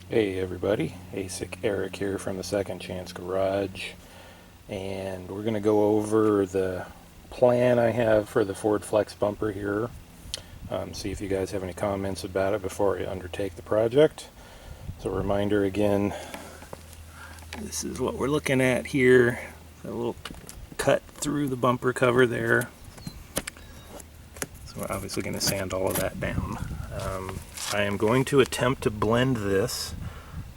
Hey everybody, ASIC Eric here from the Second Chance Garage, and we're going to go over the plan I have for the Ford Flex bumper here. See if you guys have any comments about it before I undertake the project. So a reminder again, this is what we're looking at here, a little cut through the bumper cover there. So we're obviously going to sand all of that down. I am going to attempt to blend this.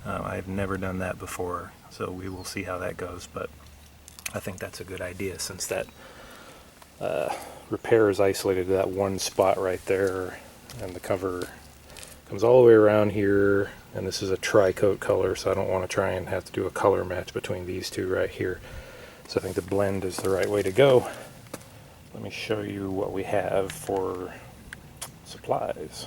I've never done that before, so we will see how that goes, but I think that's a good idea since that repair is isolated to that one spot right there, and the cover comes all the way around here, and this is a tri-coat color, so I don't want to try and have to do a color match between these two right here. So I think the blend is the right way to go. Let me show you what we have for supplies.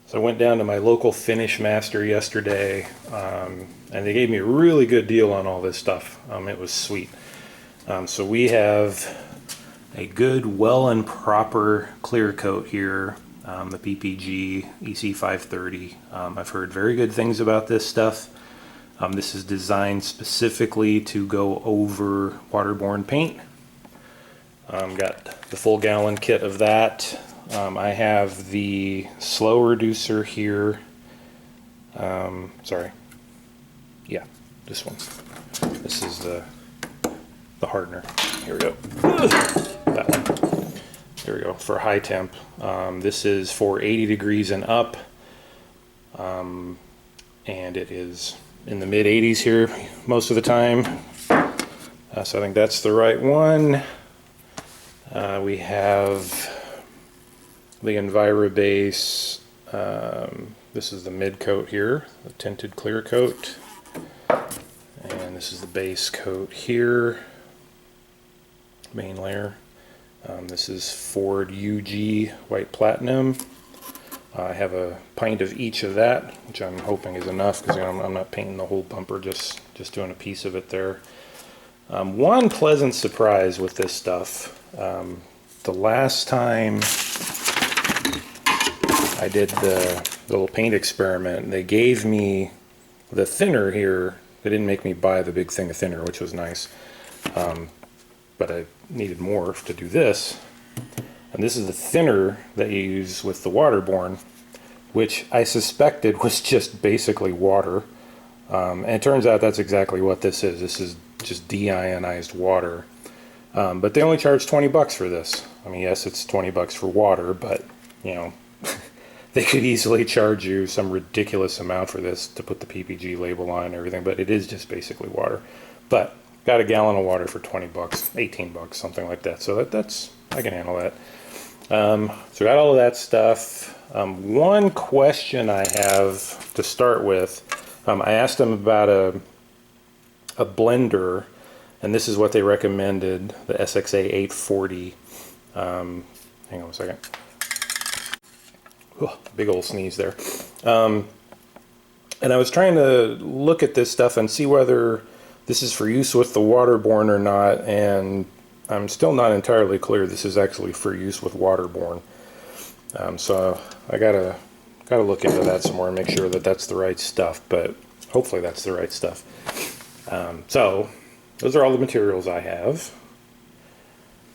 So I went down to my local Finish Master yesterday, and they gave me a really good deal on all this stuff. It was sweet. So we have a good, well and proper clear coat here, the PPG EC530. I've heard very good things about this stuff. This is designed specifically to go over waterborne paint. Got the full gallon kit of that. I have the slow reducer here. Sorry. Yeah, this one. This is the hardener. Here we go. That one. There we go. For high temp. This is for 80 degrees and up. And it is in the mid 80s here most of the time. So I think that's the right one. We have the EnviroBase, this is the mid coat here, the tinted clear coat, and this is the base coat here, main layer. This is Ford UG White Platinum. I have a pint of each of that, which I'm hoping is enough because I'm not painting the whole bumper, just doing a piece of it there. One pleasant surprise with this stuff, the last time I did the little paint experiment, they gave me the thinner here. They didn't make me buy the big thing of thinner, which was nice, but I needed more to do this. And this is the thinner that you use with the waterborne, which I suspected was just basically water. And it turns out that's exactly what this is. This is just deionized water. But they only charge 20 bucks for this. I mean, yes, it's 20 bucks for water, but, you know, they could easily charge you some ridiculous amount for this to put the PPG label on and everything, but it is just basically water. But got a gallon of water for 20 bucks, 18 bucks, something like that. So that's I can handle that. So got all of that stuff. One question I have to start with, I asked them about a blender, and this is what they recommended, the SXA 840. Hang on a second. Oh, big old sneeze there. And I was trying to look at this stuff and see whether this is for use with the waterborne or not, and I'm still not entirely clear this is actually for use with waterborne. So I gotta look into that some more and make sure that that's the right stuff, but hopefully that's the right stuff. So those are all the materials I have.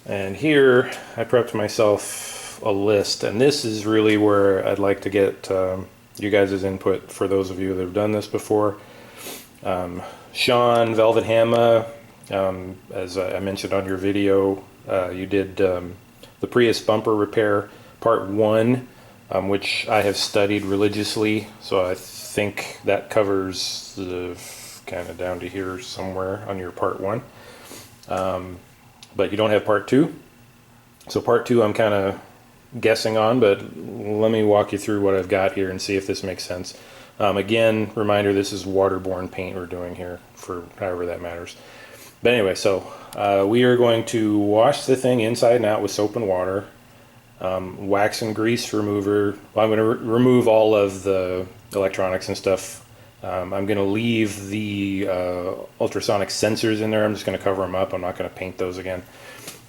And here I prepped myself a list, and this is really where I'd like to get you guys' input for those of you that have done this before. Sean Velvet Hammer, as I mentioned on your video, you did the Prius bumper repair part 1, which I have studied religiously, so I think that covers the kind of down to here somewhere on your part 1. But you don't have part 2. So part 2 I'm kind of guessing on, but let me walk you through what I've got here and see if this makes sense. Again, reminder, this is waterborne paint we're doing here, for however that matters. But anyway, so we are going to wash the thing inside and out with soap and water. Wax and grease remover. Well, I'm going to remove all of the electronics and stuff. I'm going to leave the ultrasonic sensors in there. I'm just going to cover them up. I'm not going to paint those again.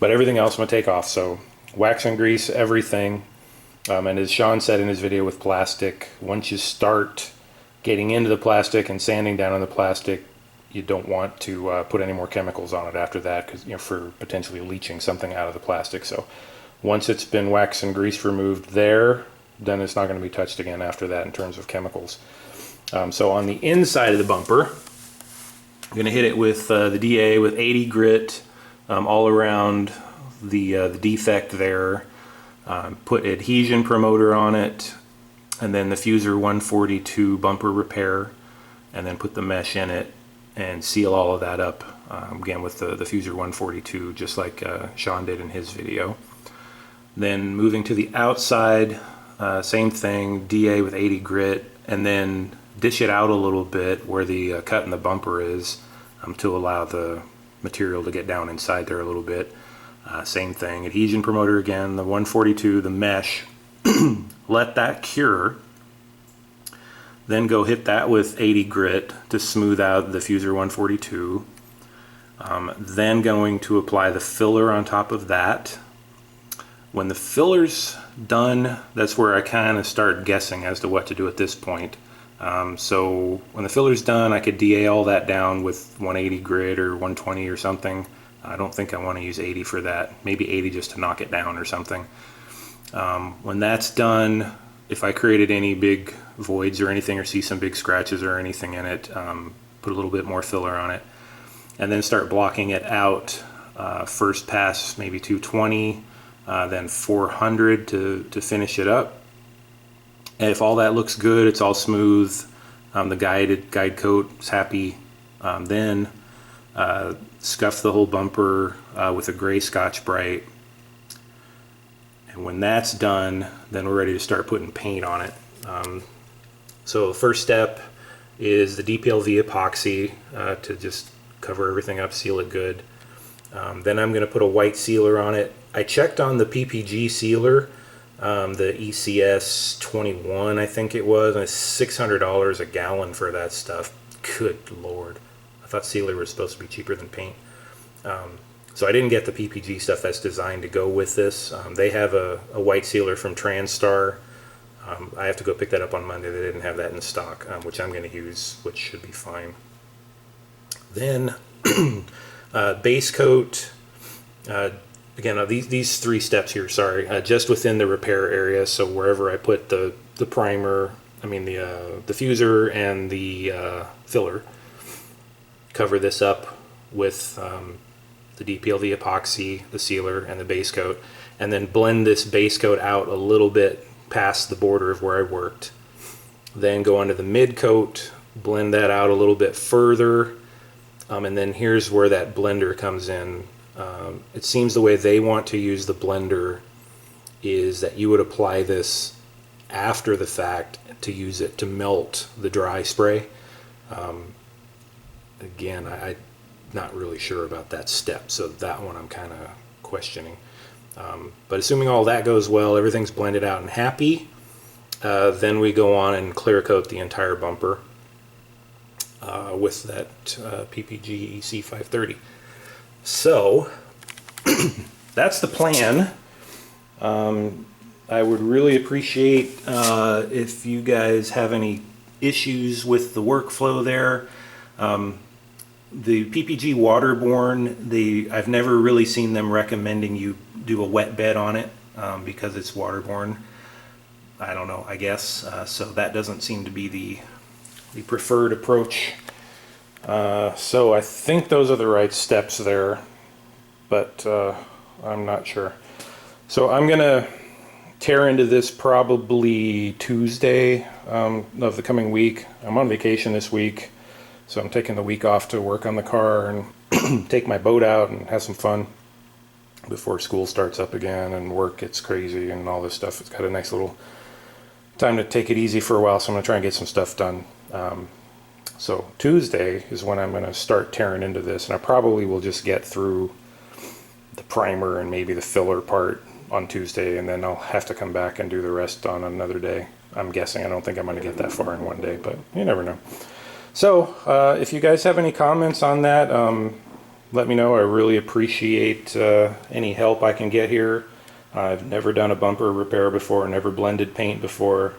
But everything else I'm going to take off. So wax and grease everything. And as Sean said in his video with plastic, once you start getting into the plastic and sanding down on the plastic, you don't want to put any more chemicals on it after that, because for potentially leaching something out of the plastic. So once it's been wax and grease removed there, then it's not going to be touched again after that in terms of chemicals. So on the inside of the bumper, I'm going to hit it with the DA with 80 grit all around the defect there. Put adhesion promoter on it, and then the Fuser 142 bumper repair, and then put the mesh in it and seal all of that up again with the Fuser 142, just like Sean did in his video. Then moving to the outside, same thing, DA with 80 grit, and then dish it out a little bit where the cut in the bumper is, to allow the material to get down inside there a little bit. Same thing, adhesion promoter again, the 142, the mesh. Let that cure, then go hit that with 80 grit to smooth out the Fuser 142. Then going to apply the filler on top of that. When the filler's done, that's where I kind of start guessing as to what to do at this point. So when the filler's done, I could DA all that down with 180 grit or 120 or something. I don't think I want to use 80 for that. Maybe 80 just to knock it down or something. When that's done, if I created any big voids or anything, or see some big scratches or anything in it, put a little bit more filler on it, and then start blocking it out. First pass maybe 220, then 400 to finish it up. And if all that looks good, it's all smooth, the guide coat is happy, then scuff the whole bumper with a gray Scotch-Brite. And when that's done, then we're ready to start putting paint on it. So the first step is the DPLV epoxy to just cover everything up, seal it good. Then I'm going to put a white sealer on it. I checked on the PPG sealer, the ECS 21 I think it was, and it's $600 a gallon for that stuff. Good Lord. I thought sealer was supposed to be cheaper than paint. So I didn't get the PPG stuff that's designed to go with this. They have a white sealer from Transtar. I have to go pick that up on Monday. They didn't have that in stock, which I'm going to use, which should be fine. Then base coat. Again, these three steps here, sorry, just within the repair area. So wherever I put the primer, I mean the diffuser and the filler, cover this up with the DPLV epoxy, the sealer, and the base coat, and then blend this base coat out a little bit past the border of where I worked. Then go onto the mid coat, blend that out a little bit further, and then here's where that blender comes in. It seems the way they want to use the blender is that you would apply this after the fact to use it to melt the dry spray. Again, I'm not really sure about that step, so that one I'm kind of questioning. But assuming all that goes well, everything's blended out and happy, then we go on and clear coat the entire bumper with that PPG EC530. So that's the plan. I would really appreciate if you guys have any issues with the workflow there. The PPG waterborne, I've never really seen them recommending you do a wet bed on it because it's waterborne. I don't know, I guess. So that doesn't seem to be the preferred approach. So I think those are the right steps there, but I'm not sure. So I'm gonna tear into this probably Tuesday of the coming week. I'm on vacation this week, so I'm taking the week off to work on the car and take my boat out and have some fun before school starts up again and work gets crazy and all this stuff. It's got a nice little time to take it easy for a while, so I'm gonna try and get some stuff done. So Tuesday is when I'm going to start tearing into this, and I probably will just get through the primer and maybe the filler part on Tuesday, and then I'll have to come back and do the rest on another day. I'm guessing. I don't think I'm going to get that far in one day, but you never know. So if you guys have any comments on that, let me know. I really appreciate any help I can get here. I've never done a bumper repair before, never blended paint before,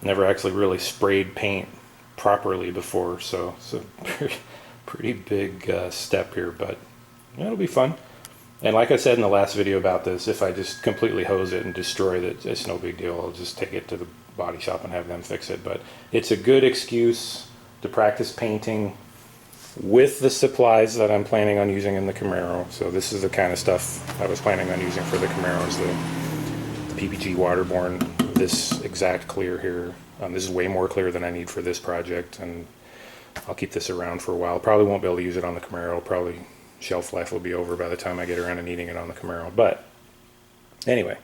never actually really sprayed paint. properly before, so it's a pretty big step here, but yeah, it'll be fun. And like I said in the last video about this, if I just completely hose it and destroy it, it's no big deal. I'll just take it to the body shop and have them fix it. But it's a good excuse to practice painting with the supplies that I'm planning on using in the Camaro. So this is the kind of stuff I was planning on using for the Camaro, is the PPG Waterborne, this exact clear here. This is way more clear than I need for this project, and I'll keep this around for a while. Probably won't be able to use it on the Camaro. Probably shelf life will be over by the time I get around to needing it on the Camaro. But anyway,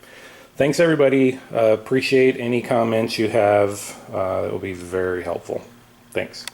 thanks everybody. Appreciate any comments you have. It will be very helpful. Thanks.